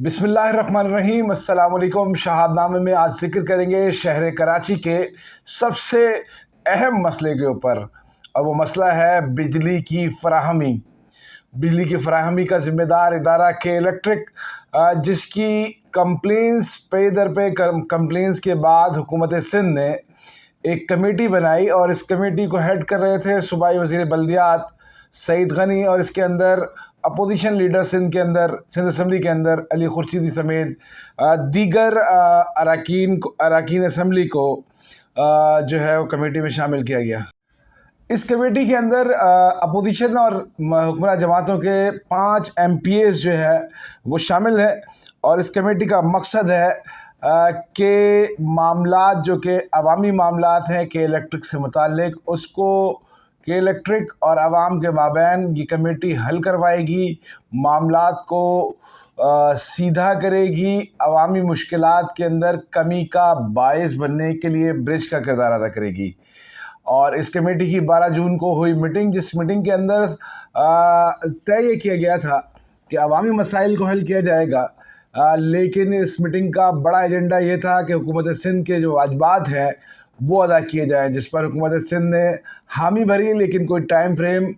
बिस्मिल्लाहिर्रहमानिर्रहीम। अस्सलाम वालेकुम। शहाद नामे में आज जिक्र करेंगे शहर कराची के सबसे अहम मसले के ऊपर, और वो मसला है बिजली की फ़राहमी। बिजली की फ़राहमी का ज़िम्मेदार इदारा के इलेक्ट्रिक, जिसकी कंप्लेंट्स पे दर पे कंप्लेंट्स के बाद हुकूमत सिंध ने एक कमेटी बनाई, और इस कमेटी को हेड कर रहे थे सूबाई वज़ीर बल्दियात सईद गनी, और इसके अंदर opposition leader Sindh Sindh assembly के अंदर अली खुर्शीदी समेत दीगर अरकान असम्बली को जो है वो कमेटी में शामिल किया गया। इस कमेटी के अंदर अपोजिशन और हुक्मरान जमातों के 5 MPAs जो है वो शामिल है, और इस कमेटी का मकसद है कि मामलात जो कि अवामी मामलात हैं के इलेक्ट्रिक से मुताल्लिक, उसको के इलेक्ट्रिक और आवाम के माबैन ये कमेटी हल करवाएगी, मामलात को सीधा करेगी, अवामी मुश्किलात के अंदर कमी का बायस बनने के लिए ब्रिज का किरदार अदा करेगी। और इस कमेटी की 12 जून को हुई मीटिंग, जिस मीटिंग के अंदर तय ये किया गया था कि अवामी मसाइल को हल किया जाएगा, लेकिन इस मीटिंग का बड़ा एजेंडा ये था कि हुकूमत सिंध के जो वाजबात हैं वो अदा किए जाएँ, जिस पर हुकूमत सिंध ने हामी भरी, लेकिन कोई टाइम फ्रेम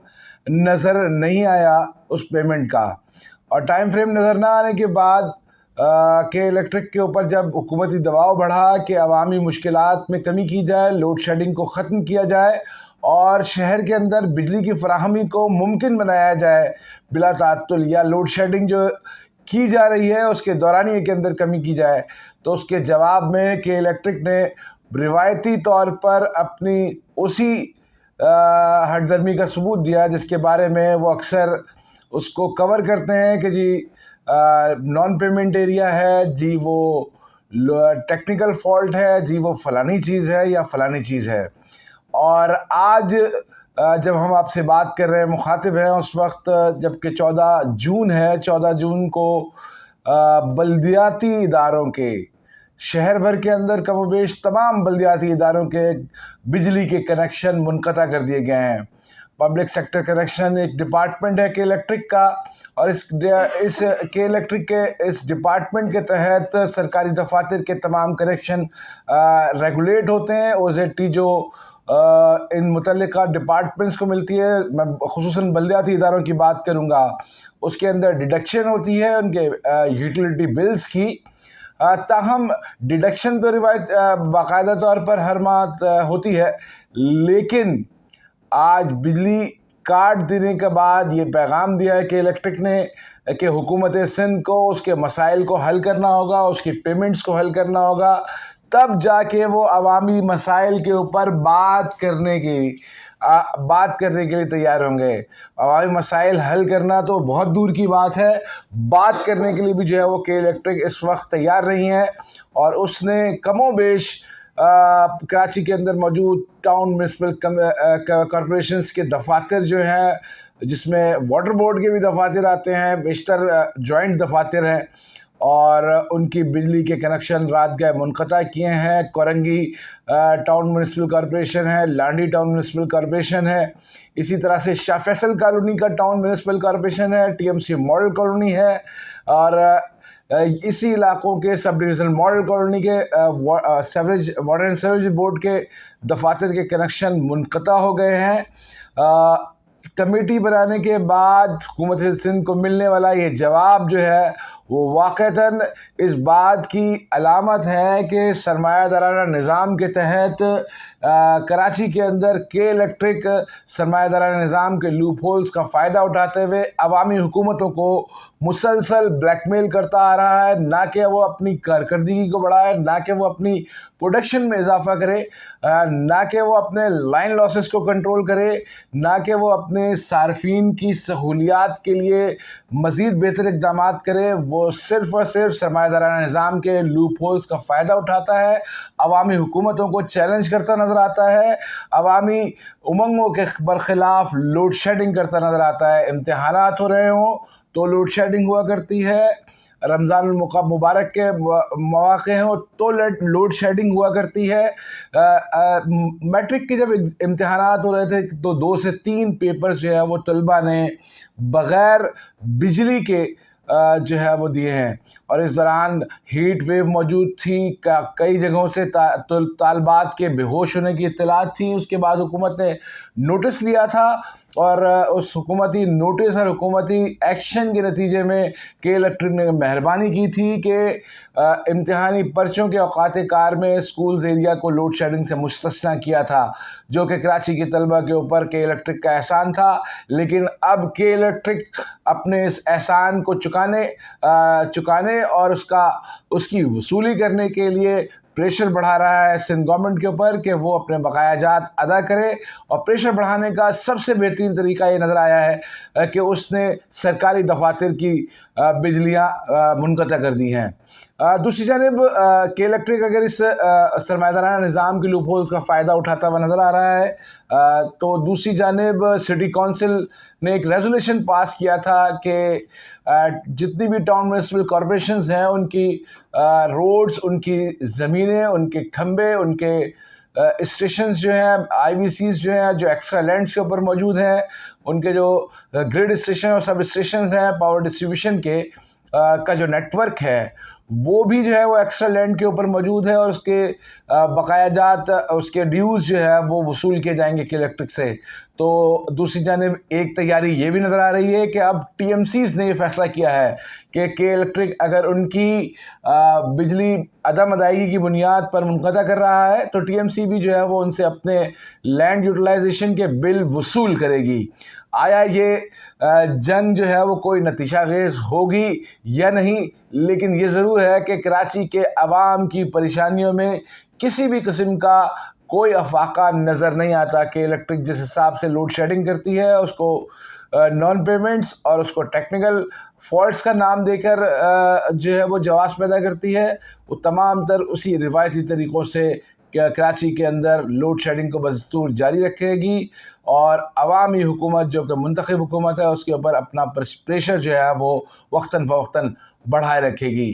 नज़र नहीं आया उस पेमेंट का। और टाइम फ्रेम नज़र ना आने के बाद के इलेक्ट्रिक के ऊपर जब हुकूमती दबाव बढ़ा कि अवामी मुश्किलात में कमी की जाए, लोड शेडिंग को ख़त्म किया जाए और शहर के अंदर बिजली की फ़राहमी को मुमकिन बनाया जाए बिला तात्तुल, या लोड शेडिंग जो की जा रही है उसके दौरानिए के अंदर कमी की जाए, तो उसके जवाब में के इलेक्ट्रिक ने रिवायती तौर पर अपनी उसी हटदर्मी का सबूत दिया जिसके बारे में वो अक्सर उसको कवर करते हैं कि जी नॉन पेमेंट एरिया है, जी वो टेक्निकल फॉल्ट है, जी वो फ़लानी चीज़ है या फ़लानी चीज़ है। और आज जब हम आपसे बात कर रहे हैं, मुखातिब हैं उस वक्त जबकि 14 जून है, 14 जून को बल्दियाती इदारों के शहर भर के अंदर कमोबेश तमाम बल्दियाती इदारों के बिजली के कनेक्शन मुनक़ता कर दिए गए हैं। पब्लिक सेक्टर कनेक्शन एक डिपार्टमेंट है के इलेक्ट्रिक का, और इस के इलेक्ट्रिक के इस डिपार्टमेंट के तहत सरकारी दफातर के तमाम कनेक्शन रेगुलेट होते हैं। OZT जो इन मुतल्लिका डिपार्टमेंट्स को मिलती है, मैं खुसूसन बल्दियाती इदारों की बात करूँगा, उसके अंदर डिडक्शन होती है उनके यूटिलिटी बिल्स की। ताहम डिडक्शन तो रिवायत बाकायदा तौर पर हर माह होती है, लेकिन आज बिजली काट देने के बाद ये पैगाम दिया है कि इलेक्ट्रिक ने कि हुकूमत सिंध को उसके मसाइल को हल करना होगा, उसकी पेमेंट्स को हल करना होगा, तब जाके वो अवामी मसाइल के ऊपर बात करने के लिए तैयार होंगे। अवामी मसाइल हल करना तो बहुत दूर की बात है, बात करने के लिए भी जो है वो के इलेक्ट्रिक इस वक्त तैयार नहीं है। और उसने कमोबेश कराची के अंदर मौजूद टाउन म्यूनसिपल कॉरपोरेशंस के दफातर जो हैं, जिसमें वाटर बोर्ड के भी दफातर आते हैं, बेशतर जॉइंट दफातर हैं, और उनकी बिजली के कनेक्शन रात गए मुनक़ता किए हैं। कोरंगी टाउन म्यूनसिपल कॉरपोरेशन है, लांडी टाउन म्यूनसिपल कॉरपोरेशन है, इसी तरह से शाह फैसल कॉलोनी का टाउन म्यूनसिपल कॉरपोरेशन है, TMC मॉडल कॉलोनी है, और इसी इलाकों के सब डिविज़नल मॉडल कॉलोनी के sewerage water and sewerage board के दफातर के कनेक्शन मुनक़ता हो गए हैं। कमेटी बनाने के बाद हुकूमत सिंध को मिलने वाला ये जवाब जो है वो वाक़तन इस बात की अलामत है कि सरमायादाराना निज़ाम के तहत कराची के अंदर के इलेक्ट्रिक सरमायादाराना निज़ाम के लूप होल्स का फ़ायदा उठाते हुए अवामी हुकूमतों को मुसलसल ब्लैकमेल करता आ रहा है, ना कि वो अपनी कारकर्दगी को बढ़ाए, ना कि वो अपनी प्रोडक्शन में इजाफा करे, ना कि वो अपने लाइन लॉसेस को कंट्रोल करे, ना कि वो अपने सार्फिन की सहूलियात के लिए मज़ीद बेहतर इक़दाम करे। वो सिर्फ़ और सिर्फ सरमायादाराना निज़ाम के लूप होल्स का फ़ायदा उठाता है, अवामी हुकूमतों को चैलेंज करता नज़र आता है, अवामी उमंगों के बरखिलाफ़ लोड शेडिंग करता नज़र आता है। इम्तिहानात हो रहे हों तो लोड शेडिंग हुआ करती है, रमज़ान मुबारक के मौक़े हों तो लोड शेडिंग हुआ करती है। मैट्रिक के जब इम्तिहानात हो रहे थे तो 2 से 3 पेपर्स जो है वो तलबा ने बग़ैर बिजली के جو ہے وہ دیے ہیں، اور اس دوران ہیٹ ویو موجود تھی، کئی جگہوں سے طالبات کے بے ہوش ہونے کی اطلاعات تھیں۔ اس کے بعد حکومت نے نوٹس لیا تھا، اور اس حکومتی نوٹس اور حکومتی ایکشن کے نتیجے میں کے الیکٹرک نے مہربانی کی تھی کہ امتحانی پرچوں کے اوقات کار میں اسکولز ایریا کو لوڈ شیڈنگ سے مستثنیٰ کیا تھا، جو کہ کراچی کے طلبہ کے اوپر کے الیکٹرک کا احسان تھا۔ لیکن اب کے الیکٹرک اپنے اس احسان کو چکانے اور اس کی وصولی کرنے کے لیے پریشر بڑھا رہا ہے سندھ گورنمنٹ کے اوپر کہ وہ اپنے بقایا جات ادا کرے، اور پریشر بڑھانے کا سب سے بہترین طریقہ یہ نظر آیا ہے کہ اس نے سرکاری دفاتر کی بجلیاں منقطع کر دی ہیں۔ دوسری جانب کے الیکٹرک اگر اس سرمایہ دارانہ نظام کی لوپ ہولز کا فائدہ اٹھاتا ہوا نظر آ رہا ہے، تو دوسری جانب سٹی کونسل نے ایک ریزولوشن پاس کیا تھا کہ جتنی بھی ٹاؤن میونسپل کارپوریشنز ہیں ان کی روڈز، ان کی زمینیں، ان کے کھمبے، ان کے اسٹیشنز جو ہیں، آئی وی سیز جو ہیں، جو ایکسٹرا لینڈس کے اوپر موجود ہیں، ان کے جو گریڈ اسٹیشن اور سب اسٹیشنز ہیں پاور ڈسٹریبیوشن کے کا جو نیٹ ورک ہے، وہ بھی جو ہے وہ ایکسٹرا لینڈ کے اوپر موجود ہے، اور اس کے بقایا جات، اس کے ڈیوز جو ہے وہ وصول کیے جائیں گے کے الیکٹرک سے۔ تو دوسری جانب ایک تیاری یہ بھی نظر آ رہی ہے کہ اب ٹی ایم سیز نے یہ فیصلہ کیا ہے کہ کے الیکٹرک اگر ان کی بجلی عدم ادائیگی کی بنیاد پر منقطع کر رہا ہے تو ٹی ایم سی بھی جو ہے وہ ان سے اپنے لینڈ یوٹیلائزیشن کے بل وصول کرے گی۔ آیا یہ جنگ جو ہے وہ کوئی نتیجہ خیز ہوگی یا نہیں، لیکن یہ ضرور ہے کہ کراچی کے عوام کی پریشانیوں میں کسی بھی قسم کا کوئی افاقہ نظر نہیں آتا کہ الیکٹرک جس حساب سے لوڈ شیڈنگ کرتی ہے، اس کو نان پیمنٹس اور اس کو ٹیکنیکل فالٹس کا نام دے کر جو ہے وہ جواز پیدا کرتی ہے، وہ تمام تر اسی روایتی طریقوں سے کراچی کے اندر لوڈ شیڈنگ کو بدستور جاری رکھے گی، اور عوامی حکومت جو کہ منتخب حکومت ہے اس کے اوپر اپنا پریشر جو ہے وہ وقتاً فوقتاً بڑھائے رکھے گی۔